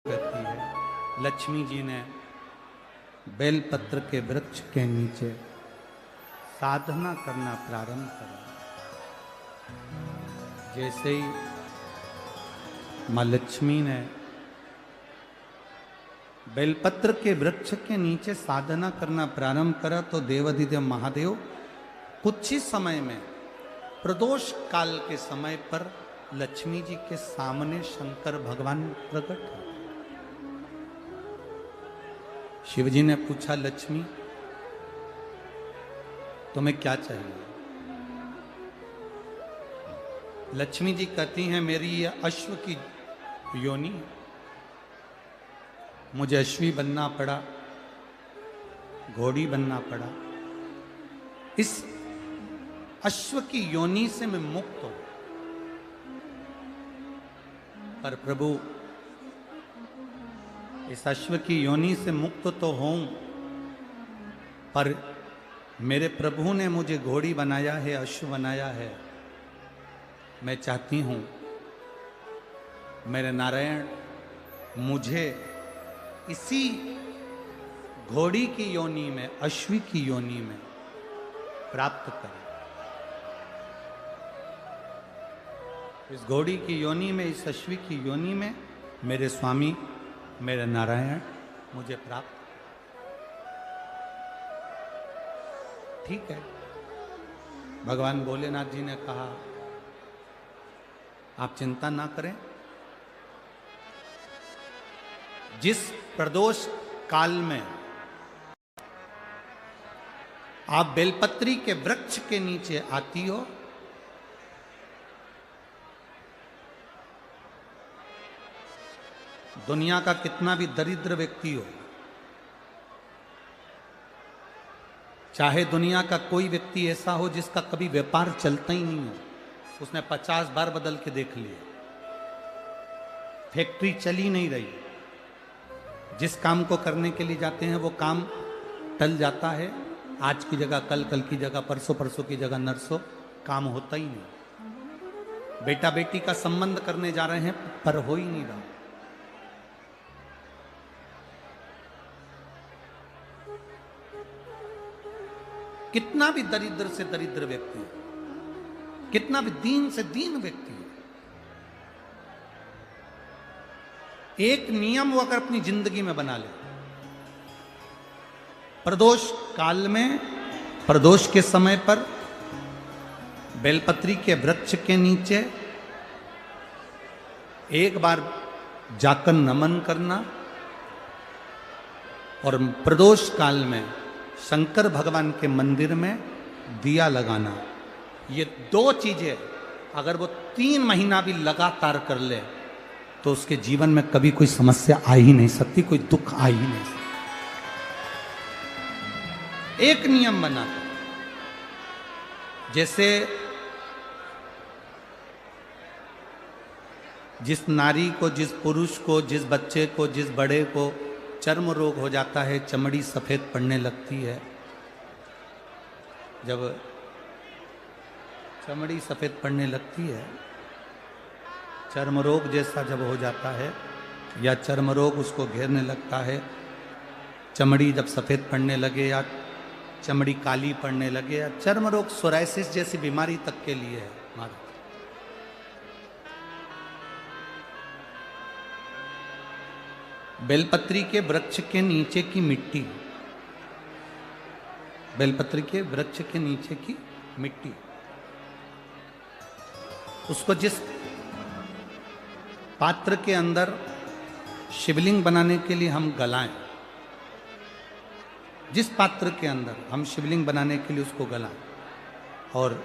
कहती है लक्ष्मी जी ने बेलपत्र के वृक्ष के नीचे साधना करना प्रारंभ करा। जैसे ही माँ लक्ष्मी ने बेलपत्र के वृक्ष के नीचे साधना करना प्रारंभ करा तो देवाधिदेव महादेव कुछ ही समय में प्रदोष काल के समय पर लक्ष्मी जी के सामने शंकर भगवान प्रकट हुए। शिवजी ने पूछा, लक्ष्मी तुम्हें क्या चाहिए? लक्ष्मी जी कहती हैं, मेरी ये अश्व की योनि, मुझे अश्वी बनना पड़ा, घोड़ी बनना पड़ा। इस अश्व की योनि से मैं मुक्त हूं, पर प्रभु इस अश्व की योनि से मुक्त तो हूं, पर मेरे प्रभु ने मुझे घोड़ी बनाया है, अश्व बनाया है। मैं चाहती हूं मेरे नारायण मुझे इसी घोड़ी की योनि में, अश्वी की योनि में प्राप्त करें। इस घोड़ी की योनि में, इस अश्वी की योनि में मेरे स्वामी, मेरे नारायण मुझे प्राप्त। ठीक है, भगवान भोलेनाथ जी ने कहा, आप चिंता ना करें, जिस प्रदोष काल में आप बेलपत्री के वृक्ष के नीचे आती हो, दुनिया का कितना भी दरिद्र व्यक्ति हो, चाहे दुनिया का कोई व्यक्ति ऐसा हो जिसका कभी व्यापार चलता ही नहीं हो, उसने 50 बार बदल के देख लिया, फैक्ट्री चली नहीं रही, जिस काम को करने के लिए जाते हैं वो काम टल जाता है, आज की जगह कल, कल की जगह परसों, परसों की जगह नरसों, काम होता ही नहीं। बेटा बेटी का संबंध करने जा रहे हैं पर हो ही नहीं रहा। कितना भी दरिद्र से दरिद्र व्यक्ति हो, कितना भी दीन से दीन व्यक्ति हो, एक नियम वो अगर अपनी जिंदगी में बना ले, प्रदोष काल में, प्रदोष के समय पर बेलपत्री के वृक्ष के नीचे एक बार जाकर नमन करना और प्रदोष काल में शंकर भगवान के मंदिर में दिया लगाना, ये दो चीजें अगर वो 3 महीना भी लगातार कर ले तो उसके जीवन में कभी कोई समस्या आ ही नहीं सकती, कोई दुख आ ही नहीं सकता। एक नियम बना, जैसे जिस नारी को, जिस पुरुष को, जिस बच्चे को, जिस बड़े को चर्म रोग हो जाता है, चमड़ी सफेद पड़ने लगती है, जब चमड़ी सफेद पड़ने लगती है, चर्म रोग जैसा जब हो जाता है या चर्म रोग उसको घेरने लगता है, चमड़ी जब सफेद पड़ने लगे या चमड़ी काली पड़ने लगे या चर्म रोग, सोराइसिस जैसी बीमारी तक के लिए है हमारा। बेलपत्री के वृक्ष के नीचे की मिट्टी, बेलपत्री के वृक्ष के नीचे की मिट्टी, उसको जिस पात्र के अंदर शिवलिंग बनाने के लिए हम गलाएं, जिस पात्र के अंदर हम शिवलिंग बनाने के लिए उसको गलाएं और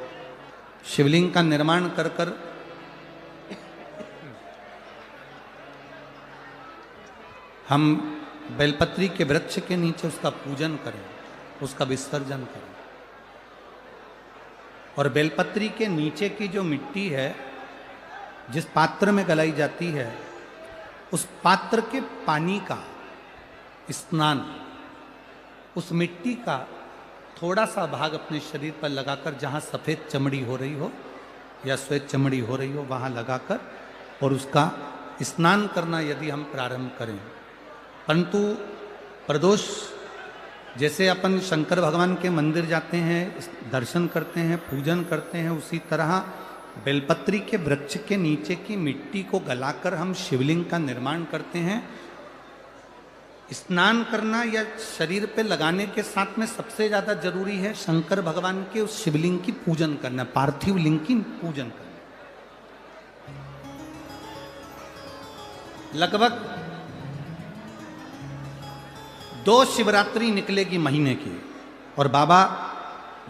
शिवलिंग का निर्माण कर कर हम बेलपत्री के वृक्ष के नीचे उसका पूजन करें, उसका विसर्जन करें। और बेलपत्री के नीचे की जो मिट्टी है, जिस पात्र में गलाई जाती है, उस पात्र के पानी का स्नान, उस मिट्टी का थोड़ा सा भाग अपने शरीर पर लगाकर, जहाँ सफ़ेद चमड़ी हो रही हो या श्वेत चमड़ी हो रही हो, वहाँ लगाकर और उसका स्नान करना यदि हम प्रारंभ करें, परंतु प्रदोष जैसे अपन शंकर भगवान के मंदिर जाते हैं, दर्शन करते हैं, पूजन करते हैं, उसी तरह बेलपत्री के वृक्ष के नीचे की मिट्टी को गलाकर हम शिवलिंग का निर्माण करते हैं। स्नान करना या शरीर पे लगाने के साथ में सबसे ज्यादा जरूरी है शंकर भगवान के उस शिवलिंग की पूजन करना, पार्थिव लिंग की पूजन करना। लगभग 2 शिवरात्रि निकलेगी महीने की, और बाबा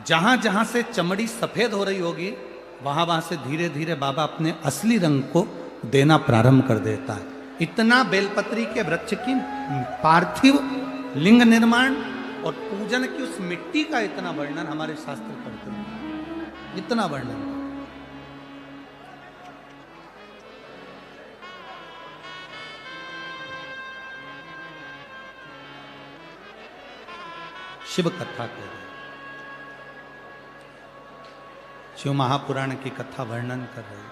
जहां जहां से चमड़ी सफेद हो रही होगी वहां वहां से धीरे धीरे बाबा अपने असली रंग को देना प्रारंभ कर देता है। इतना बेलपत्री के वृक्ष की पार्थिव लिंग निर्माण और पूजन की उस मिट्टी का इतना वर्णन हमारे शास्त्र करते हैं, इतना वर्णन। शिव कथा कह रहे, शिव महापुराण की कथा वर्णन कर रहे।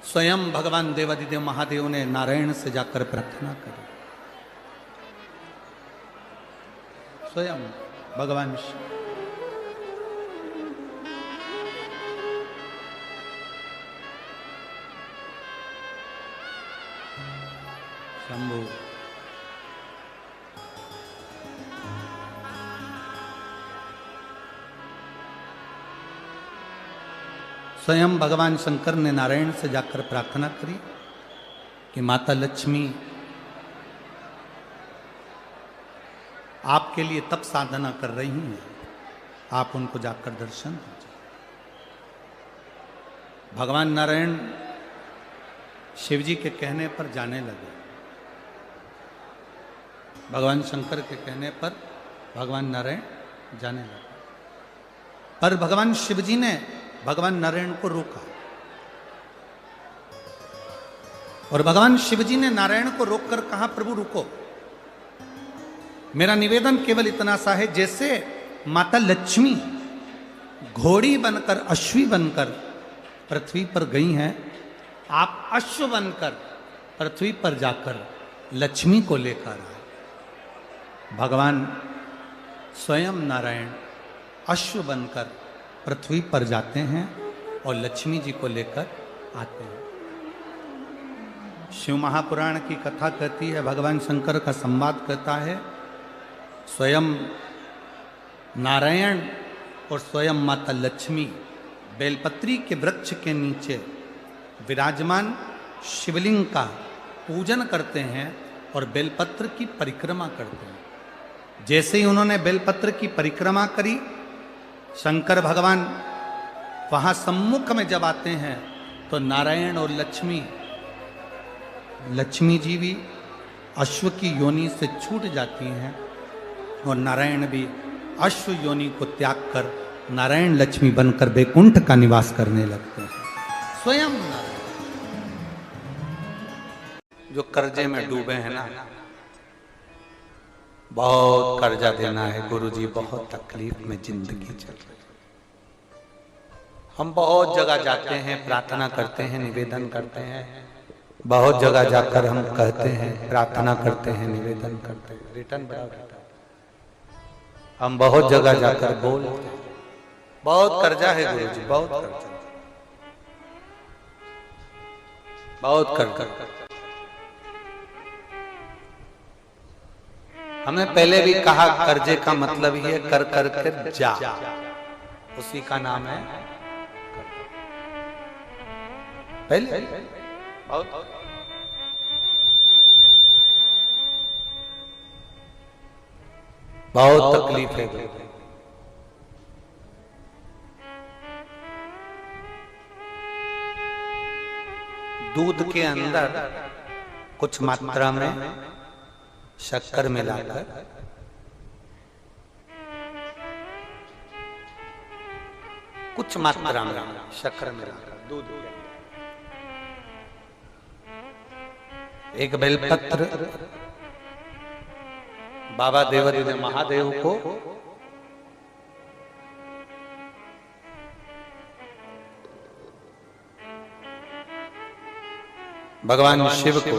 स्वयं भगवान देवादिदेव महादेव ने नारायण से जाकर प्रार्थना करी। स्वयं भगवान शंभु स्वयं भगवान शंकर ने नारायण से जाकर प्रार्थना करी कि माता लक्ष्मी आपके लिए तप साधना कर रही हैं, आप उनको जाकर दर्शन दीजिए। भगवान नारायण शिव जी के कहने पर जाने लगे। भगवान शंकर के कहने पर भगवान नारायण जाने लगे, पर भगवान शिव जी ने भगवान नारायण को रोका, और भगवान शिव जी ने नारायण को रोककर कहा, प्रभु रुको, मेरा निवेदन केवल इतना सा है, जैसे माता लक्ष्मी घोड़ी बनकर, अश्वी बनकर पृथ्वी पर गई हैं, आप अश्व बनकर पृथ्वी पर जाकर लक्ष्मी को लेकर आए। भगवान स्वयं नारायण अश्व बनकर पृथ्वी पर जाते हैं और लक्ष्मी जी को लेकर आते हैं। शिव महापुराण की कथा कहती है, भगवान शंकर का संवाद कहता है, स्वयं नारायण और स्वयं माता लक्ष्मी बेलपत्री के वृक्ष के नीचे विराजमान शिवलिंग का पूजन करते हैं और बेलपत्र की परिक्रमा करते हैं। जैसे ही उन्होंने बेलपत्र की परिक्रमा करी, शंकर भगवान वहां सम्मुख में जब आते हैं तो नारायण और लक्ष्मी जी भी अश्व की योनि से छूट जाती हैं और नारायण भी अश्व योनि को त्याग कर नारायण लक्ष्मी बनकर बैकुंठ का निवास करने लगते हैं। स्वयं नारायण जो कर्जे में डूबे हैं ना, बहुत कर्जा देना है गुरुजी, बहुत तकलीफ में जिंदगी चल रही। हम बहुत जगह जाते हैं, प्रार्थना करते हैं, निवेदन करते हैं, बहुत जगह जाकर हम कहते हैं, प्रार्थना करते हैं, निवेदन करते हैं, रिटर्न बराबर। हम बहुत जगह जाकर बोलते हैं, बहुत कर्जा है गुरुजी, बहुत कर्जा, बहुत कर्जा। हमने पहले भी कहा, कर्जे का मतलब ही है कर कर कर जा, उसी का नाम है पहले। बहुत तकलीफ है। दूध के अंदर कुछ मात्रा में शक्कर मिलाकर कुछ मात्रा में शक्कर मिलाकर दूध के अंदर एक बेलपत्र बाबा देवादिदेव महादेव को भगवान शिव को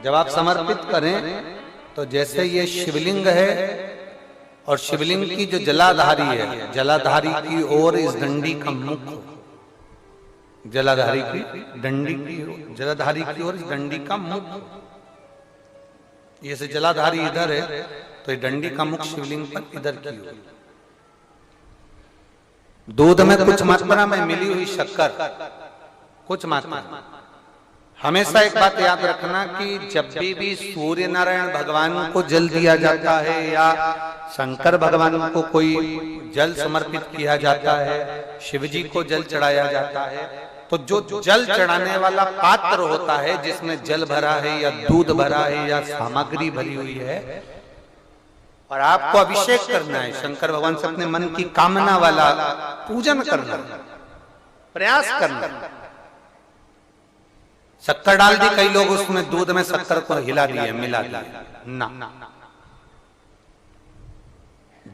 जब आप समर्पित करें तो जैसे ये शिवलिंग है और शिवलिंग की जो जलाधारी है, जलाधारी की ओर इस डंडी का मुख, जलाधारी की डंडी की, जलाधारी की ओर इस डंडी का मुख, ये से जलाधारी इधर है तो ये डंडी का मुख शिवलिंग पर इधर की ओर। दूध में कुछ मात्रा में मिली हुई शक्कर, कुछ मात्रा। हमेशा एक बात याद रखना कि जब भी सूर्य नारायण भगवान को जल दिया जाता है या शंकर भगवान को कोई जल समर्पित किया जाता है, शिव जी को जल चढ़ाया जाता है, तो जो जल चढ़ाने वाला पात्र होता है जिसमें जल भरा है या दूध भरा है या सामग्री भरी हुई है, और आपको अभिषेक करना है शंकर भगवान से, अपने मन की कामना वाला पूजन करना, प्रयास करना। शक्कर डाल दी, कई लोग उसमें दूध में शक्कर को हिला दिए, मिला दिया ना,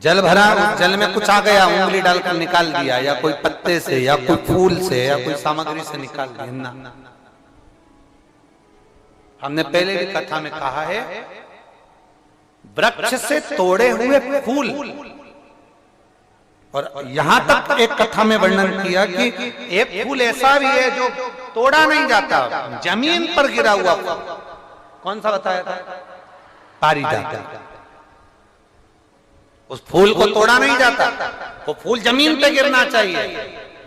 जल भरा, जल में कुछ आ गया, उंगली डालकर निकाल दिया, या कोई पत्ते से या कोई फूल से या कोई सामग्री से निकाल दिया ना। हमने पहले भी कथा में कहा है, वृक्ष से तोड़े हुए फूल, और यहां तक एक कथा में वर्णन किया कि एक फूल ऐसा भी है जो तोड़ा नहीं जाता, जमीन पर गिरा हुआ फूल। कौन सा बताया था? पारिजात। उस फूल को तोड़ा नहीं जाता, वो फूल जमीन पे गिरना चाहिए,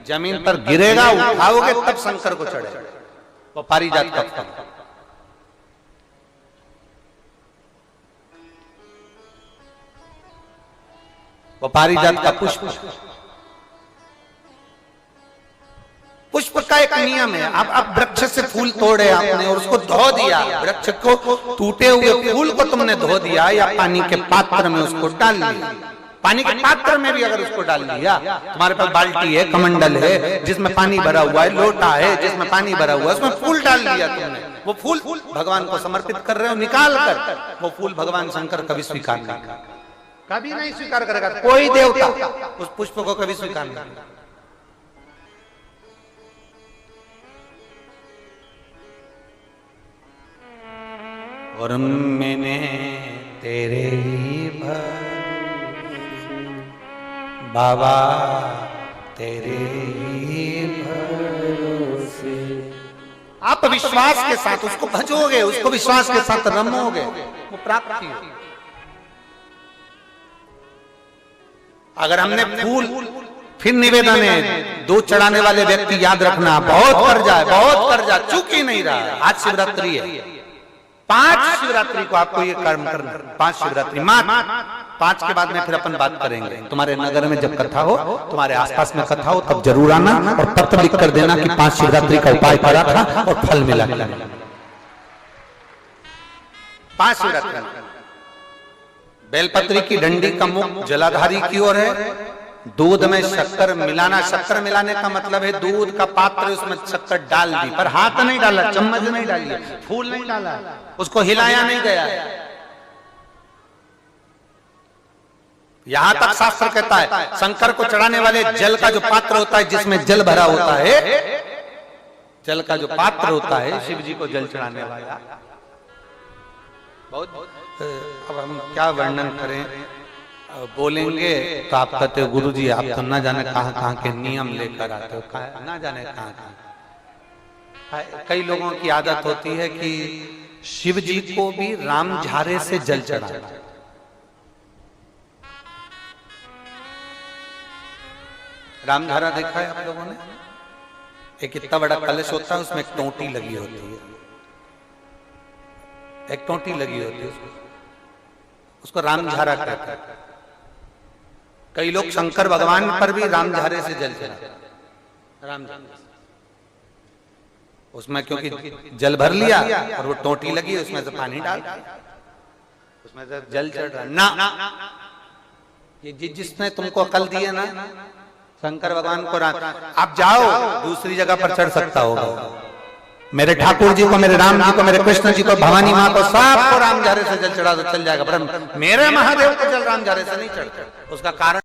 जमीन पर गिरेगा, उठाओगे तब शंकर को चढ़ेगा, वो पारिजात का फूल। वो पारिजात का पुष्प, पुष्प का एक नियम है। अब वृक्ष से फूल तोड़े आपने और उसको धो दिया, वृक्ष को, टूटे हुए फूल को तुमने धो दिया या पानी के पात्र में उसको डाल दिया, पानी के पात्र में भी अगर उसको डाल दिया, तुम्हारे पास बाल्टी है, कमंडल है जिसमें पानी भरा हुआ है, लोटा है जिसमें पानी भरा हुआ है, उसमें फूल डाल दिया तुमने, वो फूल भगवान को समर्पित कर रहे हो, निकाल कर वो फूल भगवान शंकर कभी स्वीकार नहीं करेगा, कभी नहीं स्वीकार करेगा, कोई देवता उस पुष्प को कभी स्वीकार नहीं करेगा। और मैंने तेरे ही बाबा तेरे ही भरोसे, आप विश्वास के साथ उसको भजोगे, उसको विश्वास के साथ रमोगे, वो प्राप्ति होगी। अगर हमने फूल, फिर निवेदन है, दूध चढ़ाने वाले व्यक्ति याद रखना, बहुत कर्जा चूक ही नहीं रहा। आज शिवरात्रि है, 5 शिवरात्रि को आपको ये कर्म करना, 5 शिवरात्रि, 5 के बाद में फिर अपन बात करेंगे। तुम्हारे नगर में जब कथा हो, तुम्हारे आसपास में कथा हो, तब जरूर आना और पत्र लिख कर देना कि 5 शिवरात्रि का उपाय करा था और फल मिला। 5 शिवरात्रि, बेलपत्री की डंडी का मुख जलाधारी की ओर है, दूध में शक्कर मिलाना, शक्कर मिलाने का मतलब है दूध का पात्र, उसमें शक्कर डाल दी, पर हाथ नहीं डाला, चम्मच नहीं डाली, फूल नहीं डाला, उसको हिलाया नहीं गया। यहां तक शास्त्र कहता है शंकर को चढ़ाने वाले जल का जो पात्र होता है, जिसमें जल भरा होता है, जल का जो पात्र होता है, शिव जी को जल चढ़ाने वाला, बहुत अब हम क्या वर्णन करें, बोलेंगे तो आप कहते हो गुरुजी आप तो ना जाने कहां के नियम लेकर आते हो, ना जाने कहां। कई लोगों की आदत होती है कि शिव जी को भी राम झारे से जल चढ़ाना। राम झारा देखा है आप लोगों ने? एक इतना बड़ा कलश होता है, उसमें एक टोंटी लगी होती है, एक टोंटी लगी होती है, उसको राम झारा कहते हैं। कई लोग शंकर भगवान पर भी राम झारे से जल चढ़ाते, राम झारे उसमें, क्योंकि जल भर लिया और वो टोंटी लगी, उसमें से पानी डाल, उसमें से जल चढ़ रहा ना। ये जिसने तुमको अकल दी है ना, शंकर भगवान को आप जाओ दूसरी जगह पर चढ़ सकता होगा, मेरे ठाकुर जी को, मेरे राम जी को, मेरे कृष्ण जी को, भवानी माँ को, सबको राम झारे से जल चढ़ा तो चल जाएगा, पर मेरे महादेव को जल राम झारे से नहीं चढ़ता। उसका कारण